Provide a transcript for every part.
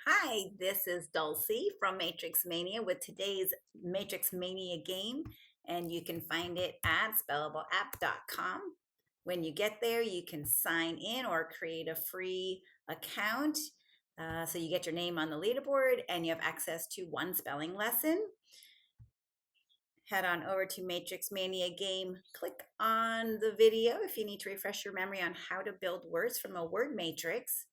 Hi, this is Dulcie from Matrix Mania with today's Matrix Mania game, and you can find it at spellableapp.com. When you get there, you can sign in or create a free account so you get your name on the leaderboard and you have access to one spelling lesson. Head on over to Matrix Mania game, click on the video if you need to refresh your memory on how to build words from a word matrix.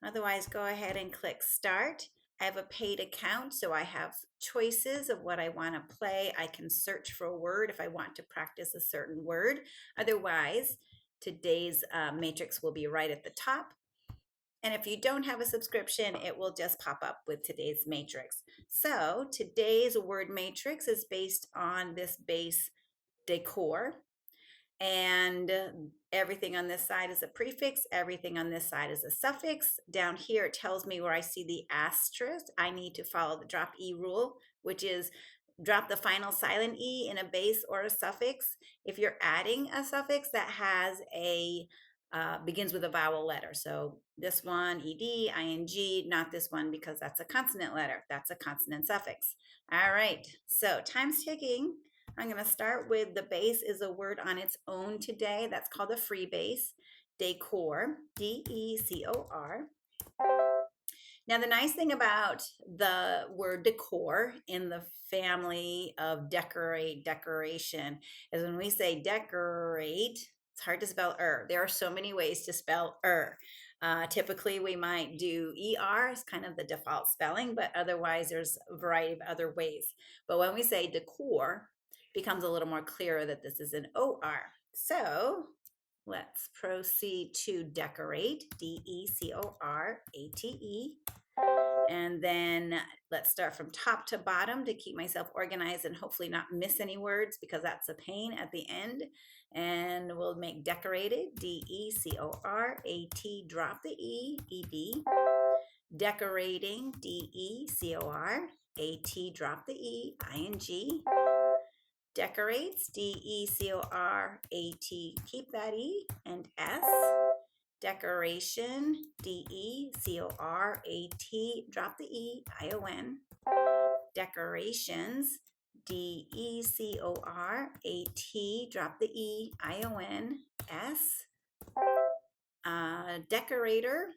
Otherwise, go ahead and click start. I have a paid account, so I have choices of what I want to play. I can search for a word if I want to practice a certain word. Otherwise, today's matrix will be right at the top. And if you don't have a subscription, it will just pop up with today's matrix. So today's word matrix is based on this base DECOR. And everything on this side is a prefix. Everything on this side is a suffix. Down here, it tells me where I see the asterisk. I need to follow the drop E rule, which is drop the final silent E in a base or a suffix. If you're adding a suffix that has a begins with a vowel letter. So this one, ed, ing, not this one because that's a consonant letter. That's a consonant suffix. All right, so time's ticking. I'm going to start with the base is a word on its own today. That's called a free base. DECOR, D-E-C-O-R. Now, the nice thing about the word decor in the family of decorate, decoration, is when we say decorate, it's hard to spell There are so many ways to spell typically, we might do ER as kind of the default spelling, but otherwise there's a variety of other ways. But when we say decor, it becomes a little more clear that this is an OR. So let's proceed to decorate, D-E-C-O-R-A-T-E. And then let's start from top to bottom to keep myself organized and hopefully not miss any words because that's a pain at the end. And we'll make decorated, D-E-C-O-R-A-T, drop the E, E-D. Decorating, D-E-C-O-R-A-T, drop the E, I-N-G. Decorates, D-E-C-O-R-A-T, keep that E, and S. Decoration, D-E-C-O-R-A-T, drop the E, I-O-N. Decorations, D-E-C-O-R-A-T, drop the E, I-O-N-S. Decorator,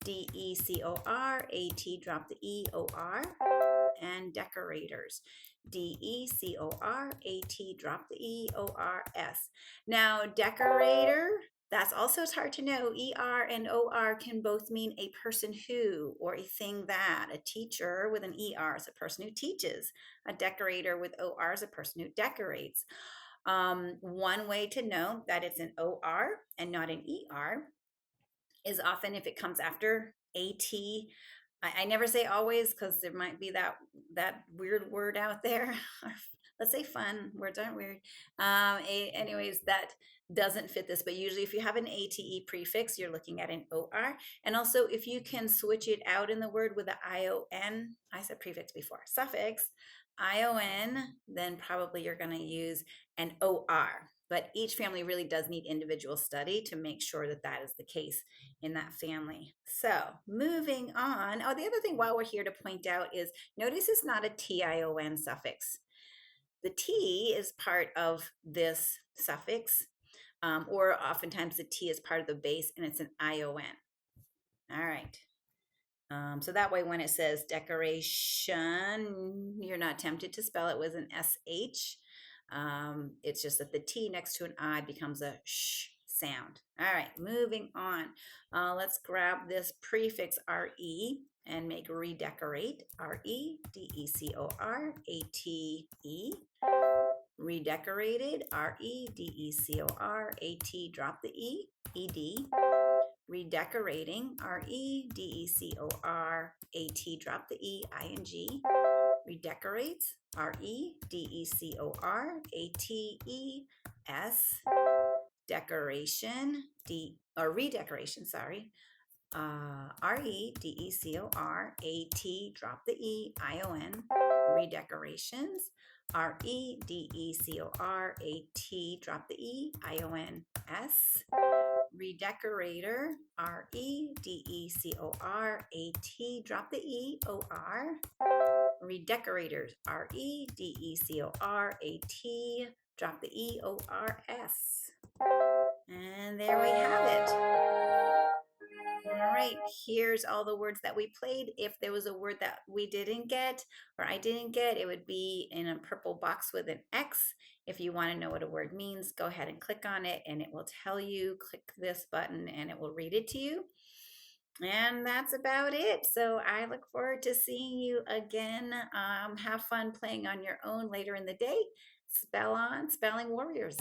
D-E-C-O-R-A-T, drop the E-O-R. And decorators, D-E-C-O-R-A-T, drop the E-O-R-S. Now, decorator, that's also hard to know. ER and OR can both mean a person who or a thing that. A teacher with an ER is a person who teaches. A decorator with OR is a person who decorates. One way to know that it's an OR and not an ER is often if it comes after AT. I never say always because there might be that weird word out there. Let's say fun. Words aren't weird. Anyways, that doesn't fit this, but usually if you have an ATE prefix, you're looking at an OR. And also if you can switch it out in the word with an ION, I said prefix before, suffix, ION, then probably you're going to use an OR. But each family really does need individual study to make sure that that is the case in that family. So moving on. Oh, the other thing while we're here to point out is notice it's not a TION suffix. The T is part of this suffix, or oftentimes the T is part of the base and it's an ION. All right. So that way when it says decoration, you're not tempted to spell it with an SH. It's just that the T next to an I becomes a sh sound. All right, moving on. Let's grab this prefix RE and make redecorate, R-E-D-E-C-O-R-A-T-E. Redecorated, R-E-D-E-C-O-R-A-T, drop the E, E-D. Redecorating, R-E-D-E-C-O-R-A-T, drop the E, I-N-G. Redecorates, R-E-D-E-C-O-R-A-T-E-S. Decoration, redecoration, sorry. R-E-D-E-C-O-R-A-T, drop the E, I-O-N. Redecorations, R-E-D-E-C-O-R-A-T, drop the E, I-O-N-S. Redecorator, R-E-D-E-C-O-R-A-T, drop the E-O-R. Redecorators, R-E-D-E-C-O-R-A-T, drop the E-O-R-S. And there we have it. All right, here's all the words that we played. If there was a word that we didn't get or I didn't get, it would be in a purple box with an X. If you want to know what a word means, go ahead and click on it and it will tell you. Click this button and it will read it to you. And that's about it. So I look forward to seeing you again. Have fun playing on your own later in the day. Spell on, Spelling Warriors.